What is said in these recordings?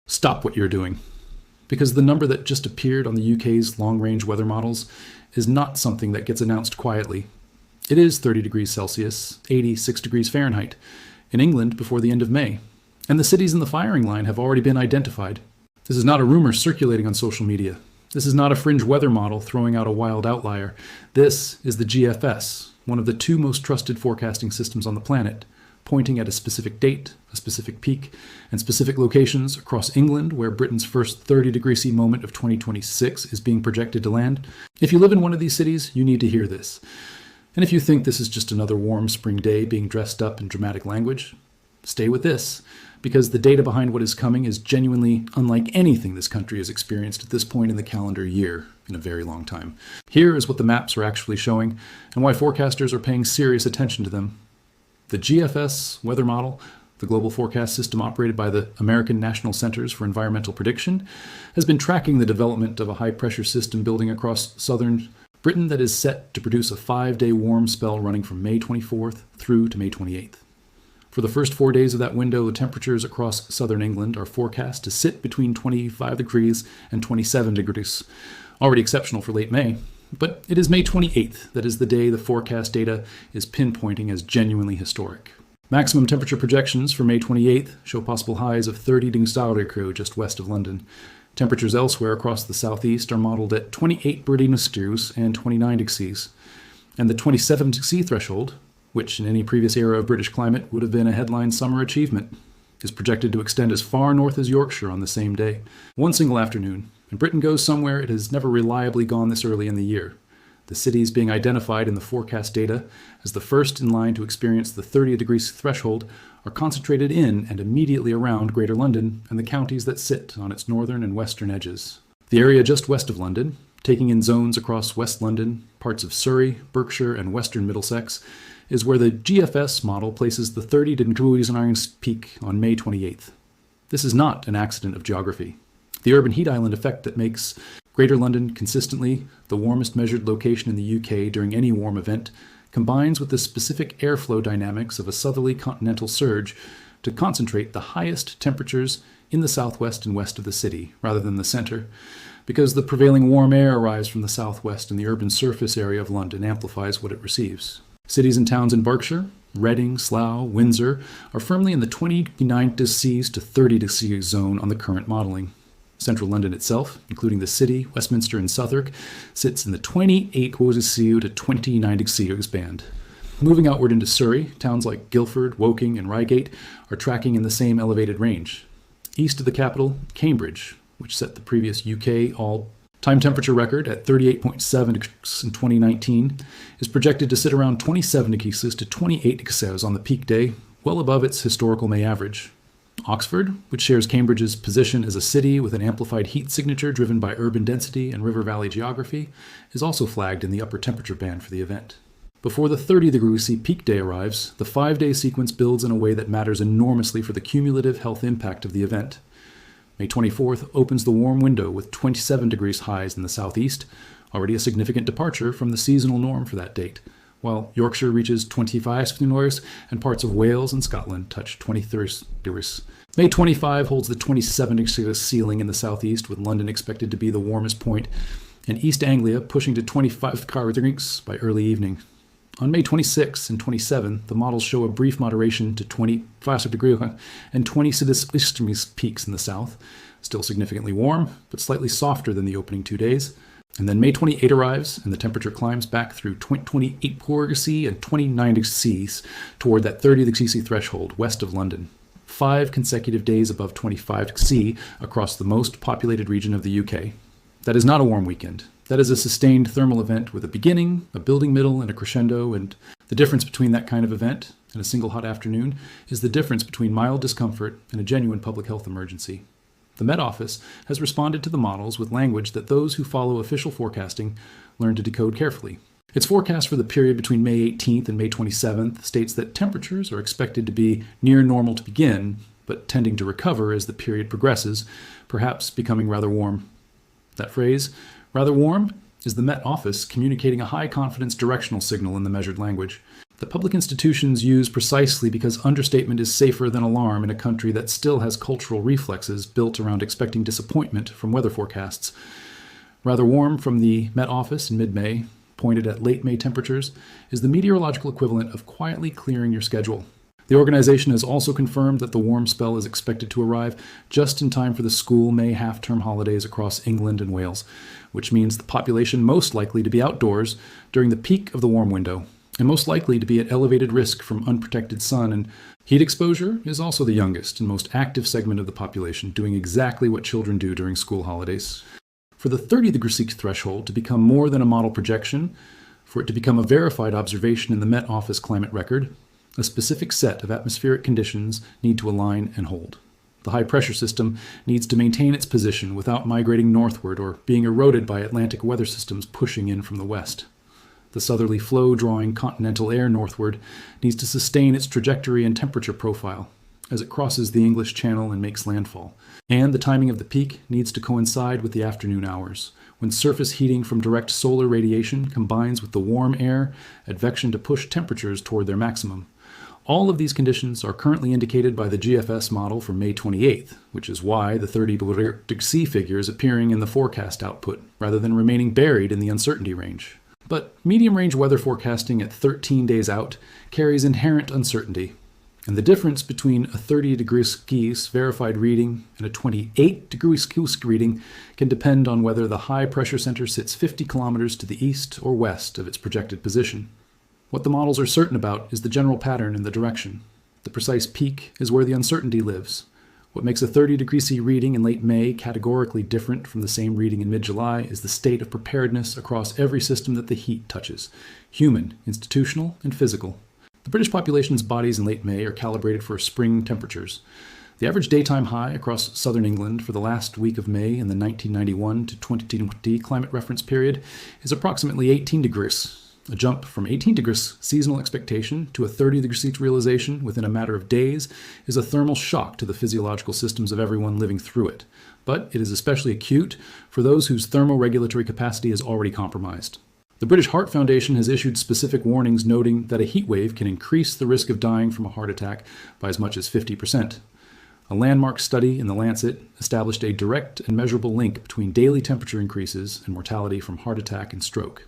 Stop what you're doing. Because the number that just appeared on the UK's long-range weather models is not something that gets announced quietly. It is 30 degrees Celsius, 86 degrees Fahrenheit, in England before the end of May. And the cities in the firing line have already been identified. This is not a rumor circulating on social media. This is not a fringe weather model throwing out a wild outlier. This is the GFS, one of the two most trusted forecasting systems on the planet, pointing at a specific date, a specific peak, and specific locations across England where Britain's first 30-degree C moment of 2026 is being projected to land. If you live in one of these cities, you need to hear this. And if you think this is just another warm spring day being dressed up in dramatic language, stay with this, because the data behind what is coming is genuinely unlike anything this country has experienced at this point in the calendar year in a very long time. Here is what the maps are actually showing, and why forecasters are paying serious attention to them. The GFS weather model, the global forecast system operated by the American National Centers for Environmental Prediction, has been tracking the development of a high-pressure system building across southern Britain that is set to produce a 5-day warm spell running from May 24th through to May 28th. For the first 4 days of that window, the temperatures across southern England are forecast to sit between 25 degrees and 27 degrees, already exceptional for late May. But it is May 28th that is the day the forecast data is pinpointing as genuinely historic. Maximum temperature projections for May 28th show possible highs of 30 degrees Celsius just west of London. Temperatures elsewhere across the southeast are modeled at 28 degrees and 29 degrees. And the 27 degree threshold, which in any previous era of British climate would have been a headline summer achievement, is projected to extend as far north as Yorkshire on the same day. One single afternoon, and Britain goes somewhere it has never reliably gone this early in the year. The cities being identified in the forecast data as the first in line to experience the 30 degrees threshold are concentrated in and immediately around Greater London and the counties that sit on its northern and western edges. The area just west of London, taking in zones across West London, parts of Surrey, Berkshire, and western Middlesex, is where the GFS model places the 30 degrees peak on May 28th. This is not an accident of geography. The urban heat island effect that makes Greater London consistently the warmest measured location in the UK during any warm event combines with the specific airflow dynamics of a southerly continental surge to concentrate the highest temperatures in the southwest and west of the city, rather than the center, because the prevailing warm air arrives from the southwest and the urban surface area of London amplifies what it receives. Cities and towns in Berkshire, Reading, Slough, Windsor, are firmly in the 29 degrees to 30 degrees zone on the current modeling. Central London itself, including the City, Westminster, and Southwark, sits in the 28 degrees to 29 degrees band. Moving outward into Surrey, towns like Guildford, Woking, and Reigate are tracking in the same elevated range. East of the capital, Cambridge, which set the previous UK all-time temperature record at 38.7 degrees in 2019, is projected to sit around 27 degrees to 28 degrees on the peak day, well above its historical May average. Oxford, which shares Cambridge's position as a city with an amplified heat signature driven by urban density and river valley geography, is also flagged in the upper temperature band for the event. Before the 30 degrees C peak day arrives, the 5-day sequence builds in a way that matters enormously for the cumulative health impact of the event. May 24th opens the warm window with 27 degrees highs in the southeast, already a significant departure from the seasonal norm for that date, while Yorkshire reaches 25 degrees and parts of Wales and Scotland touch 23 degrees. May 25 holds the 27 degrees ceiling in the southeast, with London expected to be the warmest point, and East Anglia pushing to 25 degrees by early evening. On May 26 and 27, the models show a brief moderation to 25 degrees and 20 degrees peaks in the south, still significantly warm, but slightly softer than the opening 2 days. And then May 28 arrives, and the temperature climbs back through 28 degrees C and 29 degrees C toward that 30 degrees C threshold west of London. 5 consecutive days above 25 degrees C across the most populated region of the UK. That is not a warm weekend. That is a sustained thermal event with a beginning, a building middle, and a crescendo, and the difference between that kind of event and a single hot afternoon is the difference between mild discomfort and a genuine public health emergency. The Met Office has responded to the models with language that those who follow official forecasting learn to decode carefully. Its forecast for the period between May 18th and May 27th states that temperatures are expected to be near normal to begin, but tending to recover as the period progresses, perhaps becoming rather warm. That phrase, rather warm, is the Met Office communicating a high-confidence directional signal in the measured language. that public institutions use precisely because understatement is safer than alarm in a country that still has cultural reflexes built around expecting disappointment from weather forecasts. Rather warm from the Met Office in mid-May, pointed at late May temperatures, is the meteorological equivalent of quietly clearing your schedule. The organization has also confirmed that the warm spell is expected to arrive just in time for the school May half-term holidays across England and Wales, which means the population most likely to be outdoors during the peak of the warm window, and most likely to be at elevated risk from unprotected sun, and heat exposure is also the youngest and most active segment of the population, doing exactly what children do during school holidays. For the 30-degree threshold to become more than a model projection, for it to become a verified observation in the Met Office climate record, a specific set of atmospheric conditions need to align and hold. The high-pressure system needs to maintain its position without migrating northward or being eroded by Atlantic weather systems pushing in from the west. The southerly flow drawing continental air northward needs to sustain its trajectory and temperature profile as it crosses the English Channel and makes landfall. And the timing of the peak needs to coincide with the afternoon hours, when surface heating from direct solar radiation combines with the warm air advection to push temperatures toward their maximum. All of these conditions are currently indicated by the GFS model for May 28th, which is why the 30° C figure is appearing in the forecast output, rather than remaining buried in the uncertainty range. But medium-range weather forecasting at 13 days out carries inherent uncertainty, and the difference between a 30° C verified reading and a 28° C reading can depend on whether the high-pressure center sits 50 kilometers to the east or west of its projected position. What the models are certain about is the general pattern and the direction. The precise peak is where the uncertainty lives. What makes a 30° C reading in late May categorically different from the same reading in mid-July is the state of preparedness across every system that the heat touches: human, institutional, and physical. The British population's bodies in late May are calibrated for spring temperatures. The average daytime high across southern England for the last week of May in the 1991 to 2020 climate reference period is approximately 18 degrees. A jump from 18 degrees seasonal expectation to a 30° C realization within a matter of days is a thermal shock to the physiological systems of everyone living through it. But it is especially acute for those whose thermoregulatory capacity is already compromised. The British Heart Foundation has issued specific warnings noting that a heat wave can increase the risk of dying from a heart attack by as much as 50%. A landmark study in The Lancet established a direct and measurable link between daily temperature increases and mortality from heart attack and stroke.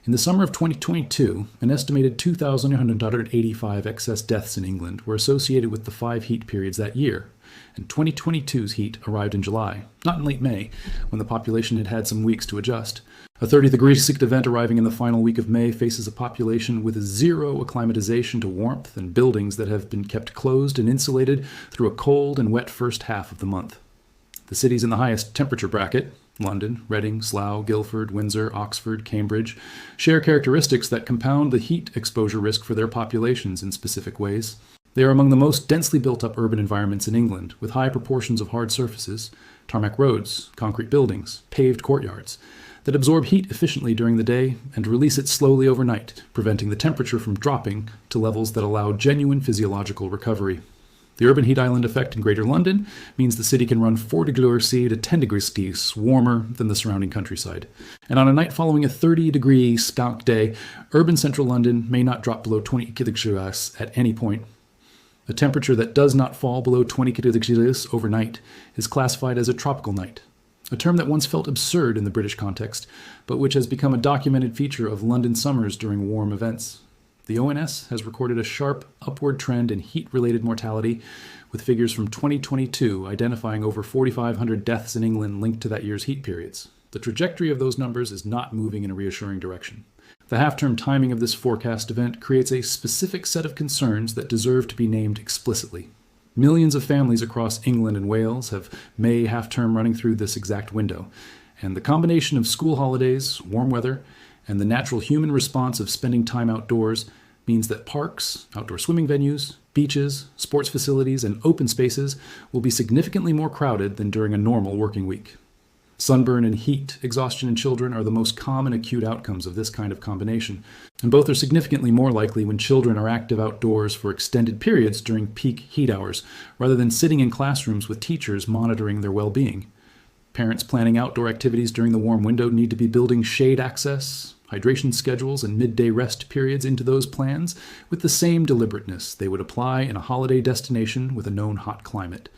In the summer of 2022, an estimated 2,185 excess deaths in England were associated with the 5 heat periods that year, and 2022's heat arrived in July, not in late May, when the population had had some weeks to adjust. A 30° C event arriving in the final week of May faces a population with zero acclimatization to warmth and buildings that have been kept closed and insulated through a cold and wet first half of the month. The cities in the highest temperature bracket, London, Reading, Slough, Guildford, Windsor, Oxford, Cambridge, share characteristics that compound the heat exposure risk for their populations in specific ways. They are among the most densely built-up urban environments in England, with high proportions of hard surfaces, tarmac roads, concrete buildings, paved courtyards, that absorb heat efficiently during the day and release it slowly overnight, preventing the temperature from dropping to levels that allow genuine physiological recovery. The urban heat island effect in Greater London means the city can run 4° C to 10° C warmer than the surrounding countryside. And on a night following a 30° skunk day, urban central London may not drop below 20° C at any point. A temperature that does not fall below 20° C overnight is classified as a tropical night, a term that once felt absurd in the British context, but which has become a documented feature of London summers during warm events. The ONS has recorded a sharp upward trend in heat-related mortality, with figures from 2022 identifying over 4,500 deaths in England linked to that year's heat periods. The trajectory of those numbers is not moving in a reassuring direction. The half-term timing of this forecast event creates a specific set of concerns that deserve to be named explicitly. Millions of families across England and Wales have May half-term running through this exact window, and the combination of school holidays, warm weather, and the natural human response of spending time outdoors means that parks, outdoor swimming venues, beaches, sports facilities, and open spaces will be significantly more crowded than during a normal working week. Sunburn and heat exhaustion in children are the most common acute outcomes of this kind of combination, and both are significantly more likely when children are active outdoors for extended periods during peak heat hours, rather than sitting in classrooms with teachers monitoring their well-being. Parents planning outdoor activities during the warm window need to be building shade access, hydration schedules, and midday rest periods into those plans with the same deliberateness they would apply in a holiday destination with a known hot climate.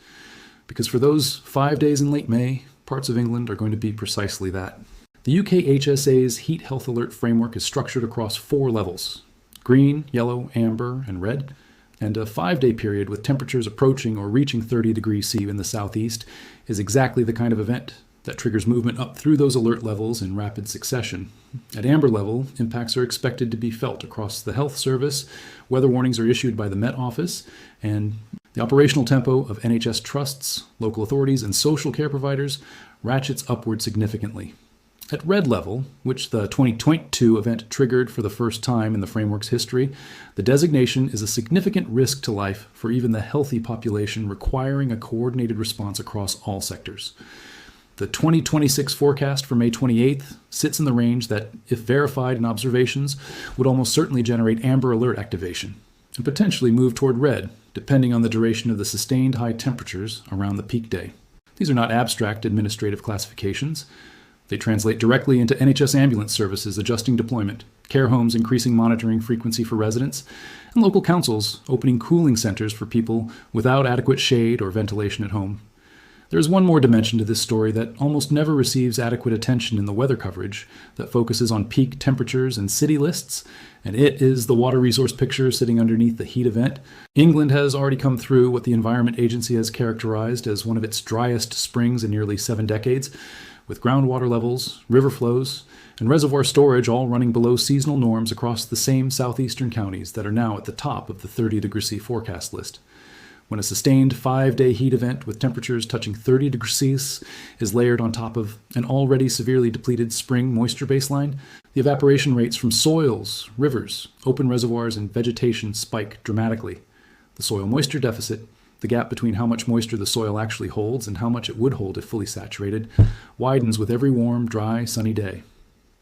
Because for those 5 days in late May, parts of England are going to be precisely that. The UK HSA's Heat Health Alert framework is structured across 4 levels: green, yellow, amber, and red, and a 5-day period with temperatures approaching or reaching 30 degrees C in the southeast is exactly the kind of event that triggers movement up through those alert levels in rapid succession. At amber level, impacts are expected to be felt across the health service, weather warnings are issued by the Met Office, and the operational tempo of NHS trusts, local authorities, and social care providers ratchets upward significantly. At red level, which the 2022 event triggered for the first time in the framework's history, the designation is a significant risk to life for even the healthy population, requiring a coordinated response across all sectors. The 2026 forecast for May 28th sits in the range that, if verified in observations, would almost certainly generate amber alert activation and potentially move toward red, depending on the duration of the sustained high temperatures around the peak day. These are not abstract administrative classifications. They translate directly into NHS ambulance services adjusting deployment, care homes increasing monitoring frequency for residents, and local councils opening cooling centers for people without adequate shade or ventilation at home. There is one more dimension to this story that almost never receives adequate attention in the weather coverage that focuses on peak temperatures and city lists, and it is the water resource picture sitting underneath the heat event. England has already come through what the Environment Agency has characterized as one of its driest springs in nearly 7 decades, with groundwater levels, river flows, and reservoir storage all running below seasonal norms across the same southeastern counties that are now at the top of the 30-degree-C forecast list. When a sustained 5-day heat event with temperatures touching 30 degrees Celsius is layered on top of an already severely depleted spring moisture baseline, the evaporation rates from soils, rivers, open reservoirs, and vegetation spike dramatically. The soil moisture deficit, the gap between how much moisture the soil actually holds and how much it would hold if fully saturated, widens with every warm, dry, sunny day.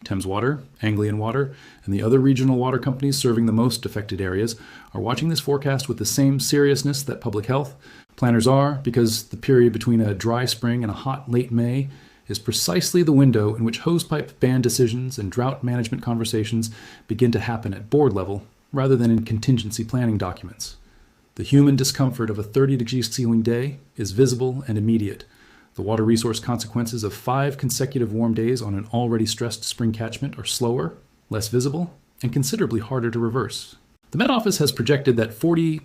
Thames Water, Anglian Water, and the other regional water companies serving the most affected areas are watching this forecast with the same seriousness that public health planners are, because the period between a dry spring and a hot late May is precisely the window in which hosepipe ban decisions and drought management conversations begin to happen at board level rather than in contingency planning documents. The human discomfort of a 30-degree ceiling day is visible and immediate. The water resource consequences of 5 consecutive warm days on an already stressed spring catchment are slower, less visible, and considerably harder to reverse. The Met Office has projected that 40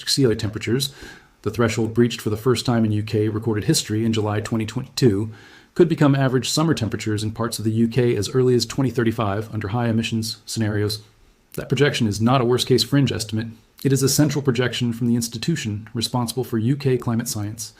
C temperatures, the threshold breached for the first time in UK recorded history in July 2022, could become average summer temperatures in parts of the UK as early as 2035 under high emissions scenarios. That projection is not a worst-case fringe estimate. It is a central projection from the institution responsible for UK climate science.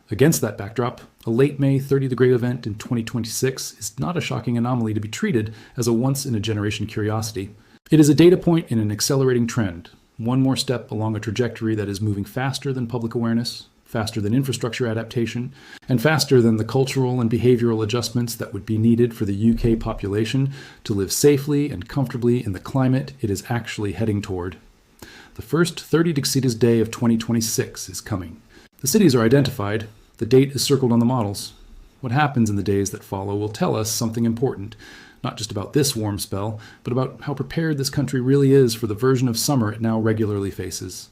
Against that backdrop, a late May 30-degree event in 2026 is not a shocking anomaly to be treated as a once-in-a-generation curiosity. It is a data point in an accelerating trend, one more step along a trajectory that is moving faster than public awareness, faster than infrastructure adaptation, and faster than the cultural and behavioral adjustments that would be needed for the UK population to live safely and comfortably in the climate it is actually heading toward. The first 30 Celsius day of 2026 is coming. The cities are identified. The date is circled on the models. What happens in the days that follow will tell us something important, not just about this warm spell, but about how prepared this country really is for the version of summer it now regularly faces.